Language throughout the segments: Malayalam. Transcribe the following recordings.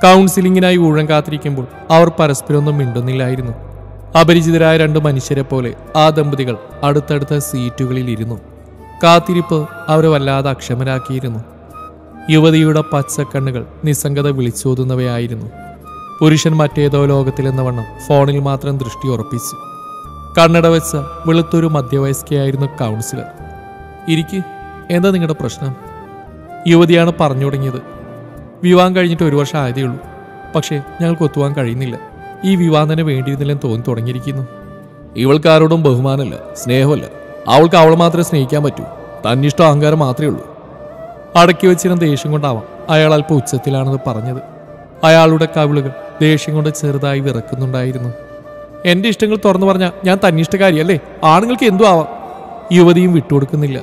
കൗൺസിലിങ്ങിനായി ഊഴം കാത്തിരിക്കുമ്പോൾ അവർ പരസ്പരമൊന്നും മിണ്ടുന്നില്ലായിരുന്നു. അപരിചിതരായ രണ്ട് മനുഷ്യരെ പോലെ ആ ദമ്പതികൾ അടുത്തടുത്ത സീറ്റുകളിൽ ഇരുന്നു. കാത്തിരിപ്പ് അവരെ വല്ലാതെ അക്ഷമരാക്കിയിരുന്നു. യുവതിയുടെ പച്ചക്കണ്ണുകൾ നിസ്സംഗത വിളിച്ചോതുന്നവയായിരുന്നു. പുരുഷൻ മറ്റേതോ ലോകത്തിലെന്ന വണ്ണം ഫോണിൽ മാത്രം ദൃഷ്ടി ഉറപ്പിച്ചു. കണ്ണട വെച്ച വെളുത്തൊരു മധ്യവയസ്കയായിരുന്നു കൗൺസിലർ. ഇരിക്ക്, എന്താ നിങ്ങളുടെ പ്രശ്നം? യുവതിയാണ് പറഞ്ഞു തുടങ്ങിയത്. വിവാഹം കഴിഞ്ഞിട്ട് 1 വർഷം ആയതേ ഉള്ളൂ. പക്ഷേ ഞങ്ങൾക്ക് ഒത്തുപോകാൻ കഴിയുന്നില്ല. ഈ വിവാഹം തന്നെ വേണ്ടിയിരുന്നില്ലെന്ന് തോന്നി തുടങ്ങിയിരിക്കുന്നു. ഇവൾക്ക് ആരോടും ബഹുമാനമല്ല, സ്നേഹമല്ല. അവൾക്ക് അവളെ മാത്രമേ സ്നേഹിക്കാൻ പറ്റൂ. തന്നിഷ്ടം അഹങ്കാരം മാത്രമേ ഉള്ളൂ. അടക്കി വെച്ചിരുന്ന ദേഷ്യം കൊണ്ടാവാം അയാൾ അല്പം ഉച്ചത്തിലാണെന്ന് പറഞ്ഞത്. അയാളുടെ കവിളുകൾ ദേഷ്യം കൊണ്ട് ചെറുതായി വിറക്കുന്നുണ്ടായിരുന്നു. എന്റെ ഇഷ്ടങ്ങൾ തുറന്നു പറഞ്ഞാൽ ഞാൻ തന്നിഷ്ടക്കാരിയല്ലേ? ആണുങ്ങൾക്ക് എന്തു ആവാം. യുവതിയും വിട്ടുകൊടുക്കുന്നില്ല.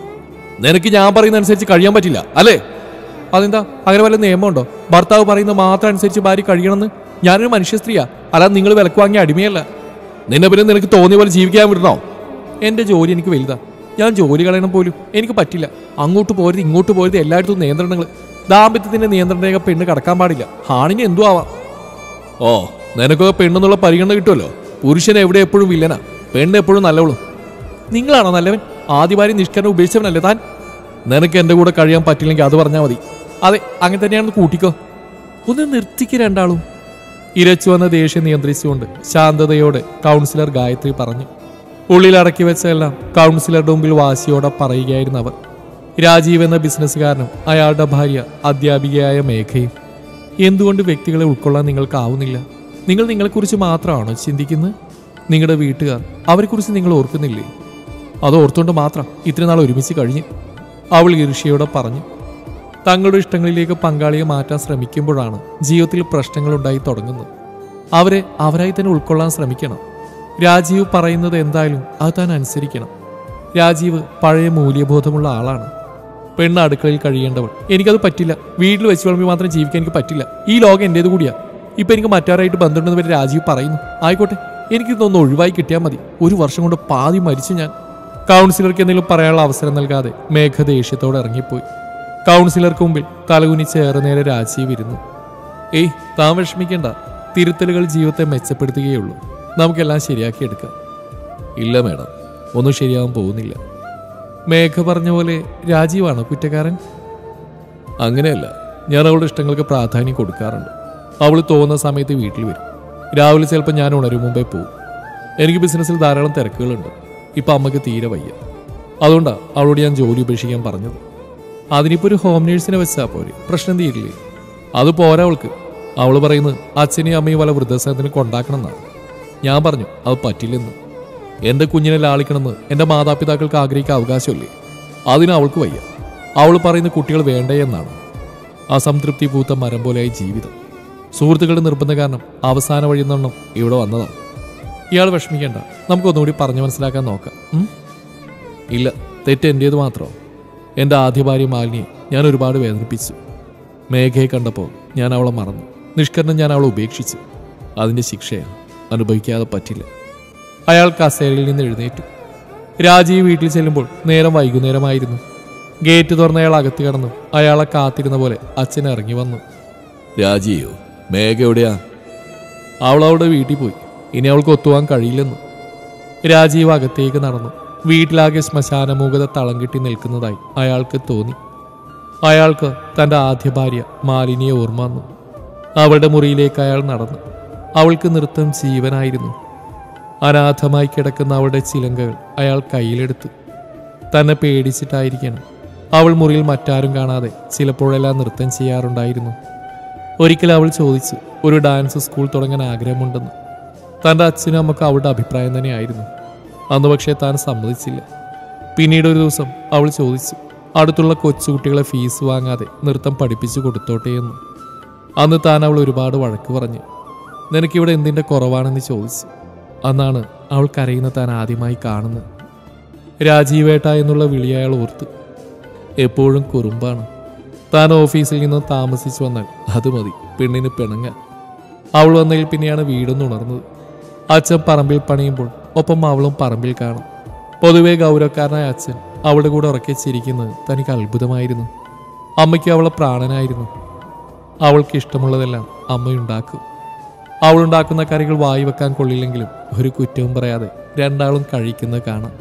നിനക്ക് ഞാൻ പറയുന്ന അനുസരിച്ച് കഴിയാൻ പറ്റില്ല അല്ലേ? അതെന്താ, അങ്ങനെ വല്ല നിയമമുണ്ടോ? ഭർത്താവ് പറയുന്നത് മാത്രം അനുസരിച്ച് ഭാര്യ കഴിയണമെന്ന്? ഞാനൊരു മനുഷ്യ സ്ത്രീയാ, അല്ലാതെ നിങ്ങൾ വിലക്ക് വാങ്ങിയ അടിമയല്ല. നിന്നെ പിന്നെ നിനക്ക് തോന്നിയ പോലെ ജീവിക്കാൻ വിടണോ? എന്റെ ജോലി എനിക്ക് വലുതാ. ഞാൻ ജോലി കളയണം പോലും എനിക്ക് പറ്റില്ല. അങ്ങോട്ട് പോരുത് ഇങ്ങോട്ട് പോരുത്, എല്ലായിടത്തും നിയന്ത്രണങ്ങൾ. ദാമ്പത്യത്തിന്റെ നിയന്ത്രണരേഖ പെണ്ണ് കടക്കാൻ പാടില്ല. ആണിന് എന്തു ആവാം. ഓ, നിനക്കൊക്കെ പെണ്ണെന്നുള്ള പരിഗണന കിട്ടുമല്ലോ. പുരുഷൻ എവിടെ എപ്പോഴും വില്ലനാ, പെണ്ണ് എപ്പോഴും നല്ലവളും. നിങ്ങളാണോ നല്ലവൻ? ആദ്യമായി നിഷ്കരണം ഉപേക്ഷിച്ചവനല്ലേ താൻ? നിനക്ക് എന്റെ കൂടെ കഴിയാൻ പറ്റില്ലെങ്കിൽ അത് പറഞ്ഞാൽ മതി. അതെ, അങ്ങനെ തന്നെയാണെന്ന് കൂട്ടിക്കോ. ഒന്ന് നിർത്തിക്ക് രണ്ടാളും. ഇരച്ചു വന്ന ദേഷ്യം നിയന്ത്രിച്ചുകൊണ്ട് ശാന്തതയോടെ കൗൺസിലർ ഗായത്രി പറഞ്ഞു. ഉള്ളിലടക്കി വെച്ചെല്ലാം കൗൺസിലറുടെ മുമ്പിൽ വാശിയോടെ പറയുകയായിരുന്നു അവർ. രാജീവ് എന്ന ബിസിനസ്സുകാരനും അയാളുടെ ഭാര്യ അധ്യാപികയായ മേഘയും. എന്തുകൊണ്ട് വ്യക്തികളെ ഉൾക്കൊള്ളാൻ നിങ്ങൾക്കാവുന്നില്ല? നിങ്ങൾ നിങ്ങളെക്കുറിച്ച് മാത്രമാണോ ചിന്തിക്കുന്നത്? നിങ്ങളുടെ വീട്ടുകാർ, അവരെക്കുറിച്ച് നിങ്ങൾ ഓർക്കുന്നില്ലേ? അത് ഓർത്തുകൊണ്ട് മാത്രം ഇത്രയും നാൾ ഒരുമിച്ച് കഴിഞ്ഞ്, അവൾ ഈർഷ്യയോടെ പറഞ്ഞു. തങ്ങളുടെ ഇഷ്ടങ്ങളിലേക്ക് പങ്കാളിയെ മാറ്റാൻ ശ്രമിക്കുമ്പോഴാണ് ജീവിതത്തിൽ പ്രശ്നങ്ങളുണ്ടായി തുടങ്ങുന്നത്. അവരെ അവരായി തന്നെ ഉൾക്കൊള്ളാൻ ശ്രമിക്കണം. രാജീവ് പറയുന്നത് എന്തായാലും അത് താൻ അനുസരിക്കണം. രാജീവ് പഴയ മൂല്യബോധമുള്ള ആളാണ്. പെണ്ണ് അടുക്കളയിൽ കഴിയേണ്ടവൾ. എനിക്കത് പറ്റില്ല. വീട്ടിൽ വെച്ച് വിളമ്പി മാത്രം ജീവിക്കാൻ എനിക്ക് പറ്റില്ല. ഈ ലോകം എൻ്റേത് കൂടിയാ. ഇപ്പം എനിക്ക് മറ്റാരായിട്ട് ബന്ധമുണ്ടെന്ന് വരെ രാജീവ് പറയുന്നു. ആയിക്കോട്ടെ, എനിക്കിതൊന്ന് ഒഴിവായി കിട്ടിയാൽ മതി. 1 വർഷം കൊണ്ട് പാതി മരിച്ചു ഞാൻ. കൗൺസിലർക്ക് എന്തെങ്കിലും പറയാനുള്ള അവസരം നൽകാതെ മേഘ ദേഷ്യത്തോടെ ഇറങ്ങിപ്പോയി. കൗൺസിലർക്ക് മുമ്പിൽ തലകുനിച്ച് ഏറെ നേരെ രാജീവ് ഇരുന്നു. ഏയ്, താൻ വിഷമിക്കേണ്ട. തിരുത്തലുകൾ ജീവിതത്തെ മെച്ചപ്പെടുത്തുകയുള്ളൂ. നമുക്കെല്ലാം ശരിയാക്കിയെടുക്കാം. ഇല്ല മേഡം, ഒന്നും ശരിയാവാൻ പോകുന്നില്ല. മേഘ പറഞ്ഞ പോലെ രാജീവാണോ കുറ്റക്കാരൻ? അങ്ങനെയല്ല, ഞാൻ അവളുടെ ഇഷ്ടങ്ങൾക്ക് പ്രാധാന്യം കൊടുക്കാറുണ്ട്. അവൾ തോന്നുന്ന സമയത്ത് വീട്ടിൽ വരും. രാവിലെ ചിലപ്പോൾ ഞാൻ ഉണരും മുമ്പേ പോകും. എനിക്ക് ബിസിനസ്സിൽ ധാരാളം തിരക്കുകളുണ്ട്. ഇപ്പം അമ്മയ്ക്ക് തീരെ വയ്യ. അതുകൊണ്ടാണ് അവളോട് ഞാൻ ജോലി ഉപേക്ഷിക്കാൻ പറഞ്ഞത്. അതിനിപ്പോൾ ഒരു ഹോം നേഴ്സിനെ വെച്ചാൽ പോരെ, പ്രശ്നം തീരില്ലേ? അത് പോരാ അവൾക്ക്. അവൾ പറയുന്നത് അച്ഛനെയും അമ്മയും വല്ല വൃദ്ധസദനത്തിന് കൊണ്ടാക്കണം എന്നാണ്. ഞാൻ പറഞ്ഞു അത് പറ്റില്ലെന്ന്. എൻ്റെ കുഞ്ഞിനെ ലാളിക്കണമെന്ന് എൻ്റെ മാതാപിതാക്കൾക്ക് ആഗ്രഹിക്കാൻ അവകാശമില്ലേ? അതിന് അവൾക്ക് വയ്യ. അവൾ പറയുന്ന കുട്ടികൾ വേണ്ടേ എന്നാണ്. അസംതൃപ്തി പൂത്ത മരം പോലെയായി ജീവിതം. സുഹൃത്തുക്കളുടെ നിർബന്ധം കാരണം അവസാന വഴിയെന്നെണ്ണം ഇവിടെ വന്നതാണ്. ഇയാൾ വിഷമിക്കേണ്ട, നമുക്കൊന്നുകൂടി പറഞ്ഞു മനസ്സിലാക്കാൻ നോക്കാം. ഇല്ല, തെറ്റ് എൻ്റേത് മാത്രമോ? എൻ്റെ ആദ്യ ഭാര്യ മാലിനിയെ ഞാൻ ഒരുപാട് വേദനിപ്പിച്ചു. മേഘയെ കണ്ടപ്പോൾ ഞാൻ അവളെ മറന്നു. നിഷ്കരണം ഞാൻ അവളെ ഉപേക്ഷിച്ചു. അതിൻ്റെ ശിക്ഷയാണ്. അനുഭവിക്കാതെ പറ്റില്ല. അയാൾ കസേരയിൽ നിന്ന് എഴുന്നേറ്റു. രാജീവ് വീട്ടിൽ ചെല്ലുമ്പോൾ നേരം വൈകുന്നേരമായിരുന്നു. ഗേറ്റ് തുറന്ന അയാൾ അകത്ത് കടന്നു. അയാളെ കാത്തിരുന്ന പോലെ അച്ഛൻ ഇറങ്ങി വന്നു. രാജീവ്, മേഘ എവിടെയാ? അവളവിടെ വീട്ടിൽ പോയി. ഇനി അവൾക്ക് ഒത്തുപോകാൻ കഴിയില്ലെന്ന്. രാജീവ് അകത്തേക്ക് നടന്നു. വീട്ടിലാകെ ശ്മശാനമൂകത തളം കെട്ടി നിൽക്കുന്നതായി അയാൾക്ക് തോന്നി. അയാൾക്ക് തൻ്റെ ആദ്യ ഭാര്യ മാലിനിയെ ഓർമ്മ വന്നു. അവളുടെ മുറിയിലേക്ക് അയാൾ നടന്നു. അവൾക്ക് നൃത്തം ജീവനായിരുന്നു. അനാഥമായി കിടക്കുന്ന അവളുടെ ചിലങ്കകൾ അയാൾ കയ്യിലെടുത്തു. തന്നെ പേടിച്ചിട്ടായിരിക്കണം അവൾ മുറിയിൽ മറ്റാരും കാണാതെ ചിലപ്പോഴെല്ലാം നൃത്തം ചെയ്യാറുണ്ടായിരുന്നു. ഒരിക്കൽ അവൾ ചോദിച്ചു ഒരു ഡാൻസ് സ്കൂൾ തുടങ്ങാൻ ആഗ്രഹമുണ്ടെന്ന്. തൻ്റെ അച്ഛനും അമ്മക്കും അവളുടെ അഭിപ്രായം തന്നെയായിരുന്നു. അന്ന് പക്ഷേ താൻ സമ്മതിച്ചില്ല. പിന്നീട് ഒരു ദിവസം അവൾ ചോദിച്ചു അടുത്തുള്ള കൊച്ചുകുട്ടികളെ ഫീസ് വാങ്ങാതെ നൃത്തം പഠിപ്പിച്ചു കൊടുത്തോട്ടെ എന്ന്. അന്ന് താൻ അവൾ ഒരുപാട് വഴക്ക് പറഞ്ഞു. നിനക്കിവിടെ എന്തിൻ്റെ കുറവാണെന്ന് ചോദിച്ചു. അന്നാണ് അവൾ കരയുന്ന താൻ ആദ്യമായി കാണുന്നത്. രാജീവേട്ട എന്നുള്ള വിളി അയാൾ ഓർത്തു. എപ്പോഴും കുറുമ്പാണ്. താൻ ഓഫീസിൽ നിന്ന് താമസിച്ചു വന്നാൽ അത് മതി പെണ്ണിന് പിണങ്ങാൻ. അവൾ വന്നതിൽ പിന്നെയാണ് വീടൊന്ന് ഉണർന്നത്. അച്ഛൻ പറമ്പിൽ പണിയുമ്പോൾ ഒപ്പം അവളും പറമ്പിൽ കാണും. പൊതുവെ ഗൗരവക്കാരനായ അച്ഛൻ അവളുടെ കൂടെ ഉറക്കെ ചിരിക്കുന്നത് തനിക്ക് അത്ഭുതമായിരുന്നു. അമ്മയ്ക്ക് അവളെ പ്രാണനായിരുന്നു. അവൾക്ക് ഇഷ്ടമുള്ളതെല്ലാം അമ്മയുണ്ടാക്കും. അവളുണ്ടാക്കുന്ന കറികൾ വായി വെക്കാൻ കൊള്ളില്ലെങ്കിലും ഒരു കുറ്റവും പറയാതെ രണ്ടാളും കഴിക്കുന്നത് കാണാം.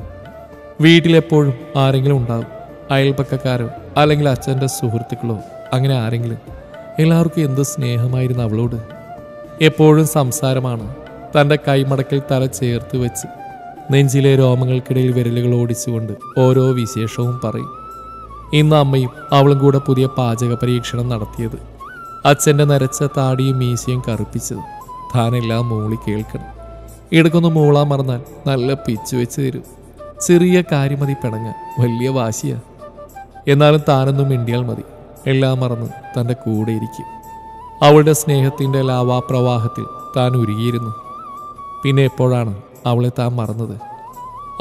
വീട്ടിലെപ്പോഴും ആരെങ്കിലും ഉണ്ടാകും. അയൽപക്കക്കാരോ അല്ലെങ്കിൽ അച്ഛൻ്റെ സുഹൃത്തുക്കളോ അങ്ങനെ ആരെങ്കിലും. എല്ലാവർക്കും എന്ത് സ്നേഹമായിരുന്നു അവളോട്. എപ്പോഴും സംസാരമാണ്. തൻ്റെ കൈമടക്കിൽ തല ചേർത്ത് വെച്ച് നെഞ്ചിലെ രോമങ്ങൾക്കിടയിൽ വിരലുകൾ ഓടിച്ചുകൊണ്ട് ഓരോ വിശേഷവും പറയും. ഇന്ന് അമ്മയും അവളും കൂടെ പുതിയ പാചക പരീക്ഷണം നടത്തിയത്. അച്ഛൻ്റെ നരച്ച താടിയും മീശയും കറുപ്പിച്ചത്. താനെല്ലാം മൂളി കേൾക്കണം. ഇടക്കൊന്ന് മൂളാൻ മറന്നാൽ നല്ല പിച്ചു വെച്ച് തരും. ചെറിയ കാര്യമതി പിണങ്ങാൻ വലിയ വാശിയാ. എന്നാലും താനൊന്നും മിണ്ടിയാൽ മതി, എല്ലാം മറന്ന് തൻ്റെ കൂടെ ഇരിക്കും. അവളുടെ സ്നേഹത്തിൻ്റെ ലാവാപ്രവാഹത്തിൽ താൻ ഉരുകിയിരുന്നു. പിന്നെ എപ്പോഴാണ് അവളെ താൻ മറന്നത്?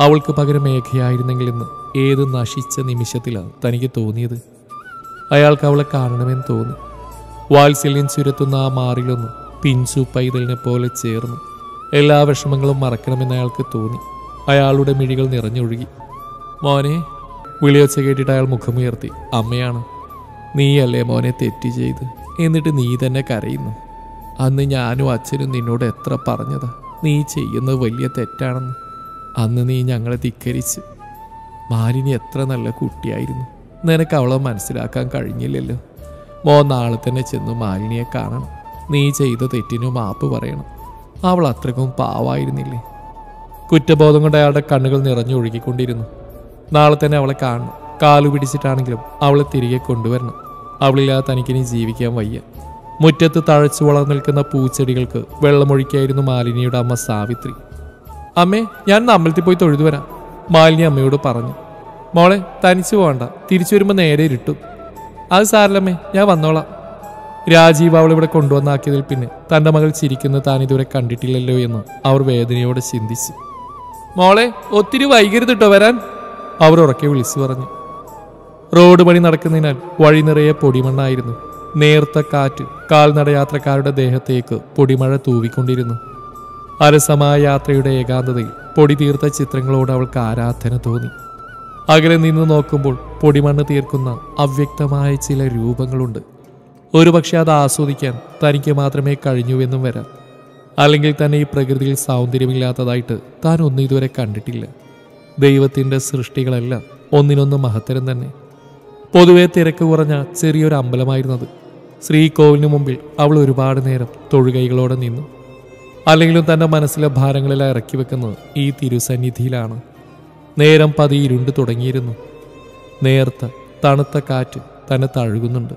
അവൾക്ക് പകരം മേഘയായിരുന്നെങ്കിലെന്ന് ഏത് നശിച്ച നിമിഷത്തിലാണ് തനിക്ക് തോന്നിയത്. അയാൾക്ക് അവളെ കാണണമെന്ന് തോന്നി. വാത്സല്യം ചുരത്തുന്ന ആ മാറിലൊന്ന് പിഞ്ചു പൈതലിനെ പോലെ ചേർന്ന് എല്ലാ വിഷമങ്ങളും മറക്കണമെന്ന് അയാൾക്ക് തോന്നി. അയാളുടെ മിഴികൾ നിറഞ്ഞൊഴുകി. മോനെ വിളിയൊച്ച കേട്ടിട്ട് അയാൾ മുഖമുയർത്തി. അമ്മയാണ്. നീയല്ലേ മോനെ തെറ്റ് ചെയ്ത്, എന്നിട്ട് നീ തന്നെ കരയുന്നു. അന്ന് ഞാനും അച്ഛനും നിന്നോട് എത്ര പറഞ്ഞതാ നീ ചെയ്യുന്നത് വലിയ തെറ്റാണെന്ന്. അന്ന് നീ ഞങ്ങളെ ധിക്കരിച്ച്. മാലിനി എത്ര നല്ല കുട്ടിയായിരുന്നു. നിനക്ക് അവളെ മനസ്സിലാക്കാൻ കഴിഞ്ഞില്ലല്ലോ. മോൻ നാളെ തന്നെ ചെന്ന് മാലിനിയെ കാണണം. നീ ചെയ്ത തെറ്റിനു മാപ്പ് പറയണം. അവൾ അത്രക്കും പാവായിരുന്നില്ലേ? കുറ്റബോധം കൊണ്ട് അയാളുടെ കണ്ണുകൾ നിറഞ്ഞൊഴുകിക്കൊണ്ടിരുന്നു. നാളെ തന്നെ അവളെ കാണണം. കാലു പിടിച്ചിട്ടാണെങ്കിലും അവളെ തിരികെ കൊണ്ടുവരണം. അവളില്ലാതെ തനിക്കിനി ജീവിക്കാൻ വയ്യ. മുറ്റത്ത് തഴച്ചു വളർന്നു നിൽക്കുന്ന പൂച്ചെടികൾക്ക് വെള്ളമൊഴിക്കായിരുന്നു മാലിനിയുടെ അമ്മ സാവിത്രി. അമ്മേ, ഞാൻ അമ്പലത്തിൽ പോയി തൊഴുതു വരാം, മാലിനി അമ്മയോട് പറഞ്ഞു. മോളെ, തനിച്ചു പോകണ്ട, തിരിച്ചു വരുമ്പോൾ നേരെ ഇരുട്ടും. അത് സാരല്ലമ്മേ, ഞാൻ വന്നോളാം. രാജീവ് അവളിവിടെ കൊണ്ടുവന്നാക്കിയതിൽ പിന്നെ തൻ്റെ മകൾ ചിരിക്കുന്നത് താൻ ഇതുവരെ കണ്ടിട്ടില്ലല്ലോ എന്ന് അവർ വേദനയോടെ ചിന്തിച്ചു. മോളെ, ഒത്തിരി വൈകരുത് കേട്ടോ വരാൻ, അവർ ഉറക്കെ വിളിച്ചു പറഞ്ഞു. റോഡ് പണി നടക്കുന്നതിനാൽ വഴി നിറയെ പൊടിമണ്ണായിരുന്നു. നേർത്ത കാറ്റ് കാൽനടയാത്രക്കാരുടെ ദേഹത്തേക്ക് പൊടിമഴ തൂവിക്കൊണ്ടിരുന്നു. അരസമായ യാത്രയുടെ ഏകാന്തതയിൽ പൊടി തീർത്ത ചിത്രങ്ങളോട് അവൾക്ക് ആരാധന തോന്നി. അകലെ നിന്ന് നോക്കുമ്പോൾ പൊടിമണ്ണ് തീർക്കുന്ന അവ്യക്തമായ ചില രൂപങ്ങളുണ്ട്. ഒരുപക്ഷെ അത് ആസ്വദിക്കാൻ തനിക്ക് മാത്രമേ കഴിഞ്ഞുവെന്നും വരാം. അല്ലെങ്കിൽ തന്നെ ഈ പ്രകൃതിയിൽ സൗന്ദര്യമില്ലാത്തതായിട്ട് താൻ ഒന്നും ഇതുവരെ കണ്ടിട്ടില്ല. ദൈവത്തിൻ്റെ സൃഷ്ടികളെല്ലാം ഒന്നിനൊന്ന് മഹത്തരം തന്നെ. പൊതുവെ തിരക്ക് കുറഞ്ഞ ചെറിയൊരു അമ്പലമായിരുന്നത്. ശ്രീകോവിലിന് മുമ്പിൽ അവൾ ഒരുപാട് നേരം തൊഴുകൈകളോടെ നിന്നു. അല്ലെങ്കിലും തൻ്റെ മനസ്സിലെ ഭാരങ്ങളെല്ലാം ഇറക്കി വെക്കുന്നത് ഈ തിരുസന്നിധിയിലാണ്. നേരം പതിയിരുണ്ട് തുടങ്ങിയിരുന്നു. നേർത്ത തണുത്ത കാറ്റ് തന്നെ തഴുകുന്നുണ്ട്.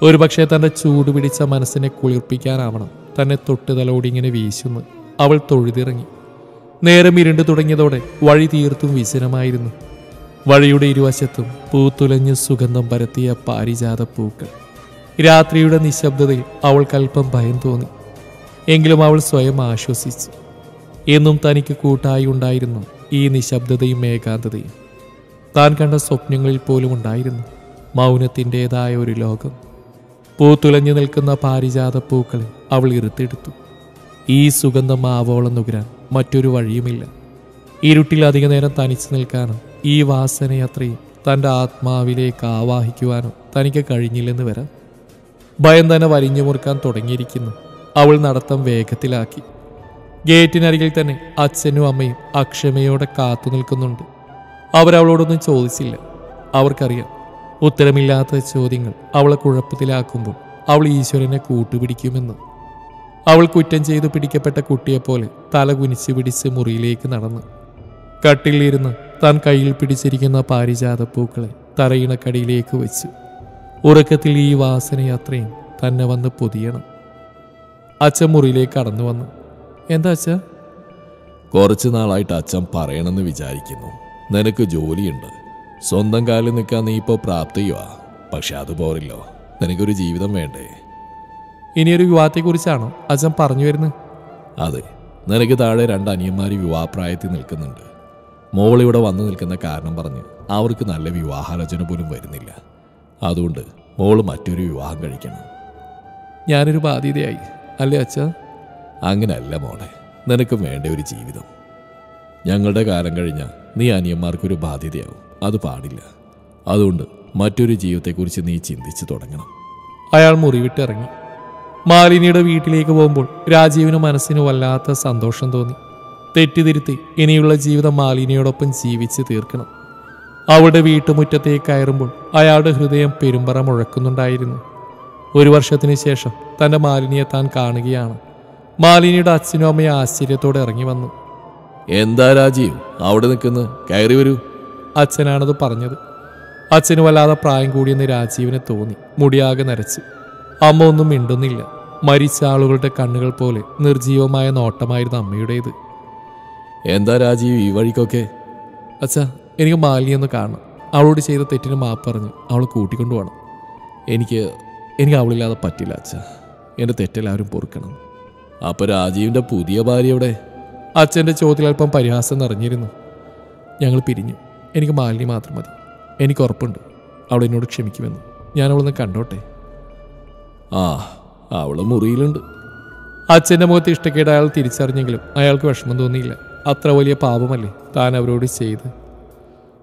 ഒരുപക്ഷെ തൻ്റെ ചൂട് പിടിച്ച മനസ്സിനെ കുളിർപ്പിക്കാനാവണം തന്നെ തൊട്ടുതലോടി ഇങ്ങനെ വീശുന്നു. അവൾ തൊഴുതിറങ്ങി. നേരം ഇരുണ്ട് തുടങ്ങിയതോടെ വഴി തീർത്തും വിജനമായിരുന്നു. വഴിയുടെ ഇരുവശത്തും പൂത്തുലഞ്ഞ് സുഗന്ധം പരത്തിയ പാരിജാത പൂക്കൾ. രാത്രിയുടെ നിശബ്ദതയിൽ അവൾക്കല്പം ഭയം തോന്നി. എങ്കിലും അവൾ സ്വയം ആശ്വസിച്ചു. എന്നും തനിക്ക് കൂട്ടായി ഉണ്ടായിരുന്നു ഈ നിശബ്ദതയും ഏകാന്തതയും. താൻ കണ്ട സ്വപ്നങ്ങളിൽ പോലും ഉണ്ടായിരുന്നു മൗനത്തിൻ്റെതായ ഒരു ലോകം. പൂത്തുലഞ്ഞു നിൽക്കുന്ന പാരിജാത പൂക്കളെ അവൾ ഇറുത്തെടുത്തു. ഈ സുഗന്ധം ആവോളം നുകരാൻ മറ്റൊരു വഴിയുമില്ല. ഇരുട്ടിൽ അധിക നേരം തനിച്ചു നിൽക്കാനോ ഈ വാസനയത്രയും തൻ്റെ ആത്മാവിലേക്ക് ആവാഹിക്കുവാനോ തനിക്ക് കഴിഞ്ഞില്ലെന്ന് വരാം. ഭയം തന്നെ വലിഞ്ഞു മുറുക്കാൻ തുടങ്ങിയിരിക്കുന്നു. അവൾ നടത്തം വേഗത്തിലാക്കി. ഗേറ്റിനരികിൽ തന്നെ അച്ഛനും അമ്മയും അക്ഷമയോടെ കാത്തു നിൽക്കുന്നുണ്ട്. അവരവളോടൊന്നും ചോദിച്ചില്ല. അവർക്കറിയാം ഉത്തരമില്ലാത്ത ചോദ്യങ്ങൾ അവളെ കുഴപ്പത്തിലാക്കുമ്പോൾ അവൾ ഈശ്വരനെ കൂട്ടുപിടിക്കുമെന്ന്. അവൾ കുറ്റം ചെയ്തു പിടിക്കപ്പെട്ട കുട്ടിയെപ്പോലെ തല കുനിച്ച് പിടിച്ച് മുറിയിലേക്ക് നടന്നു. കട്ടിലിരുന്ന് താൻ കയ്യിൽ പിടിച്ചിരിക്കുന്ന പാരിജാത പൂക്കളെ തറയിണക്കടിയിലേക്ക് വെച്ചു. ഉറക്കത്തിൽ ഈ വാസനയാത്രയും തന്നെ വന്ന് പൊതിയണം. അച്ഛൻ മുറിയിലേക്ക് കടന്നു വന്നു. എന്താ അച്ഛ? കുറച്ചു നാളായിട്ട് അച്ഛൻ പറയണമെന്ന് വിചാരിക്കുന്നു. നിനക്ക് ജോലിയുണ്ട്, സ്വന്തം കാലിൽ നിൽക്കാൻ നീ ഇപ്പോൾ പ്രാപ്തിയുവാ. പക്ഷെ അത് പോരല്ലോ, നിനക്കൊരു ജീവിതം വേണ്ടേ? ഇനിയൊരു വിവാഹത്തെക്കുറിച്ചാണോ അച്ഛൻ പറഞ്ഞു വരുന്നത്? അതെ, നിനക്ക് താഴെ 2 അനിയന്മാർ വിവാഹപ്രായത്തിൽ നിൽക്കുന്നുണ്ട്. മോളിവിടെ വന്നു നിൽക്കുന്ന കാരണം പറഞ്ഞ് അവർക്ക് നല്ല വിവാഹാലോചന പോലും വരുന്നില്ല. അതുകൊണ്ട് മോള് മറ്റൊരു വിവാഹം കഴിക്കണം. ഞാനൊരു ബാധ്യതയായി അല്ലേ അച്ഛ? അങ്ങനെയല്ല മോളെ, നിനക്ക് വേണ്ട ഒരു ജീവിതം. ഞങ്ങളുടെ കാലം കഴിഞ്ഞാൽ നീ അനിയന്മാർക്കൊരു ബാധ്യതയാവും. അത് പാടില്ല. അതുകൊണ്ട് മറ്റൊരു ജീവിതത്തെക്കുറിച്ച് നീ ചിന്തിച്ചു തുടങ്ങണം. അയാൾ മുറി വിട്ടിറങ്ങി. മാലിനിയുടെ വീട്ടിലേക്ക് പോകുമ്പോൾ രാജീവിന് മനസ്സിന് വല്ലാത്ത സന്തോഷം തോന്നി. തെറ്റിതിരുത്തി ഇനിയുള്ള ജീവിതം മാലിനിയോടൊപ്പം ജീവിച്ച് തീർക്കണം. അവളുടെ വീട്ടുമുറ്റത്തേക്ക് കയറുമ്പോൾ അയാളുടെ ഹൃദയം പെരുമ്പറ മുഴക്കുന്നുണ്ടായിരുന്നു. 1 വർഷത്തിന് ശേഷം തൻ്റെ മാലിനിയെ താൻ കാണുകയാണ്. മാലിനിയുടെ അച്ഛനും അമ്മയും ആശ്ചര്യത്തോടെ ഇറങ്ങി വന്നു. എന്താ രാജീവ് അവിടെ നിൽക്കുന്നു, കയറി വരൂ. അച്ഛനാണത് പറഞ്ഞത്. അച്ഛന് വല്ലാതെ പ്രായം കൂടിയെന്ന് രാജീവിനെ തോന്നി. മുടിയാകെ നരച്ചു. അമ്മ ഒന്നും മിണ്ടുന്നില്ല. മരിച്ച ആളുകളുടെ കണ്ണുകൾ പോലെ നിർജീവമായ നോട്ടമായിരുന്നു അമ്മയുടേത്. എന്താ രാജീവ് ഈ വഴിക്കൊക്കെ? അച്ഛാ, എനിക്ക് മാലിനിയൊന്ന് കാണണം. അവളോട് ചെയ്ത തെറ്റിന് മാപ്പ് പറഞ്ഞ് അവളെ കൂട്ടിക്കൊണ്ടു പോകണം. എനിക്ക് അവളില്ലാതെ പറ്റില്ല അച്ഛാ. എൻ്റെ തെറ്റെല്ലാവരും പൊറുക്കണം. അപ്പോൾ രാജീവിൻ്റെ പുതിയ ഭാര്യ എവിടെ? അച്ഛൻ്റെ ചോദ്യത്തിൽ അല്പം പരിഹാസം നിറഞ്ഞിരുന്നു. ഞങ്ങൾ പിരിഞ്ഞു. എനിക്ക് മാലിനി മാത്രം മതി. എനിക്ക് ഉറപ്പുണ്ട് അവൾ എന്നോട് ക്ഷമിക്കുമെന്ന്. ഞാൻ അവളൊന്ന് കണ്ടോട്ടെ. അവൾ മുറിയിലുണ്ട്. അച്ഛൻ്റെ മുഖത്ത് ഇഷ്ടക്കേട് അയാൾ തിരിച്ചറിഞ്ഞെങ്കിലും അയാൾക്ക് വിഷമം തോന്നിയില്ല. അത്ര വലിയ പാപമല്ലേ താൻ അവരോട് ചെയ്ത്.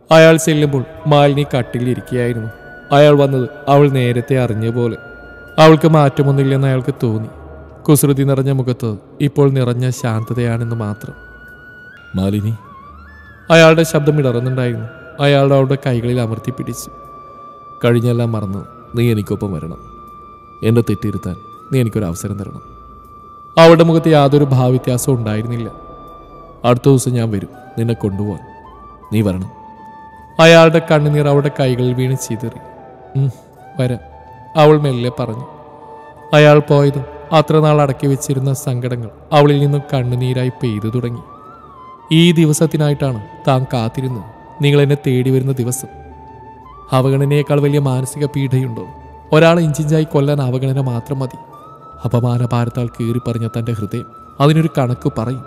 അയാൾ ചെല്ലുമ്പോൾ മാലിനി കട്ടിലിരിക്കുകയായിരുന്നു. അയാൾ വന്നത് അവൾ നേരത്തെ അറിഞ്ഞ പോലെ. അവൾക്ക് മാറ്റമൊന്നുമില്ലെന്ന് അയാൾക്ക് തോന്നി. കുസൃതി നിറഞ്ഞ മുഖത്ത് ഇപ്പോൾ നിറഞ്ഞ ശാന്തതയാണെന്ന് മാത്രം. മാലിനി. അയാളുടെ ശബ്ദം ഇടറുന്നുണ്ടായിരുന്നു. അയാളുടെ അവളുടെ കൈകളിൽ അമർത്തി പിടിച്ചു. കഴിഞ്ഞെല്ലാം മറന്ന് നീ എനിക്കൊപ്പം വരണം. എൻ്റെ തെറ്റിരുത്താൻ നീ എനിക്കൊരവസരം തരണം. അവളുടെ മുഖത്ത് യാതൊരു ഭാവവ്യത്യാസവും ഉണ്ടായിരുന്നില്ല. അടുത്ത ദിവസം ഞാൻ വരും നിന്നെ കൊണ്ടുപോകാൻ. നീ വരണം. അയാളുടെ കണ്ണുനീർ അവളുടെ കൈകളിൽ വീണ് ചിതറി. വരാം, അവൾ മെല്ലെ പറഞ്ഞു. അയാൾ പോയതും അത്ര നാൾ അടക്കി വെച്ചിരുന്ന സങ്കടങ്ങൾ അവളിൽ നിന്നും കണ്ണുനീരായി പെയ്തു തുടങ്ങി. ഈ ദിവസത്തിനായിട്ടാണ് താൻ കാത്തിരുന്നത്. നിങ്ങൾ എന്നെ തേടി വരുന്ന ദിവസം. അവഗണനയേക്കാൾ വലിയ മാനസിക പീഡയുണ്ടോ? ഒരാളെ ഇഞ്ചിഞ്ചായി കൊല്ലാൻ അവഗണന മാത്രം മതി. അപമാനഭാരത്താൽ കീറിപ്പറഞ്ഞ തൻ്റെ ഹൃദയം അതിനൊരു കണക്ക് പറയും.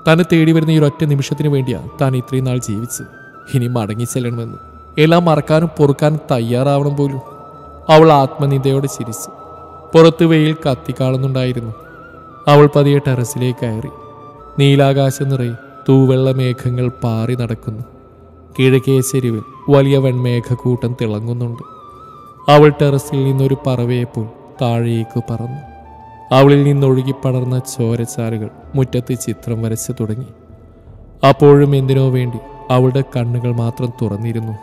തന്നെ തേടി വരുന്ന ഈ ഒരൊറ്റ നിമിഷത്തിന് വേണ്ടിയാണ് താൻ ഇത്രയും നാൾ ജീവിച്ച്. ഇനി മടങ്ങിച്ചെല്ലണമെന്ന്, എല്ലാം മറക്കാനും പൊറുക്കാനും തയ്യാറാവണം പോലും. അവൾ ആത്മനിന്ദയോടെ ചിരിച്ചു. പുറത്ത് വെയിൽ കത്തിക്കാളുന്നുണ്ടായിരുന്നു. അവൾ പതിയെ ടെറസിലേക്ക് കയറി. നീലാകാശം നിറയെ തൂവെള്ള മേഘങ്ങൾ പാറി നടക്കുന്നു. കിഴക്കേ ചെരുവിൽ വലിയ വെൺമേഘക്കൂട്ടം തിളങ്ങുന്നുണ്ട്. അവൾ ടെറസിൽ നിന്നൊരു പറവയെപ്പോൾ താഴേക്ക് പറന്നു. അവളിൽ നിന്നൊഴുകിപ്പടർന്ന ചോരച്ചാലുകൾ മുറ്റത്ത് ചിത്രം വരച്ചു തുടങ്ങി. അപ്പോഴും എന്തിനോ വേണ്ടി അവളുടെ കണ്ണുകൾ മാത്രം തുറന്നിരുന്നു.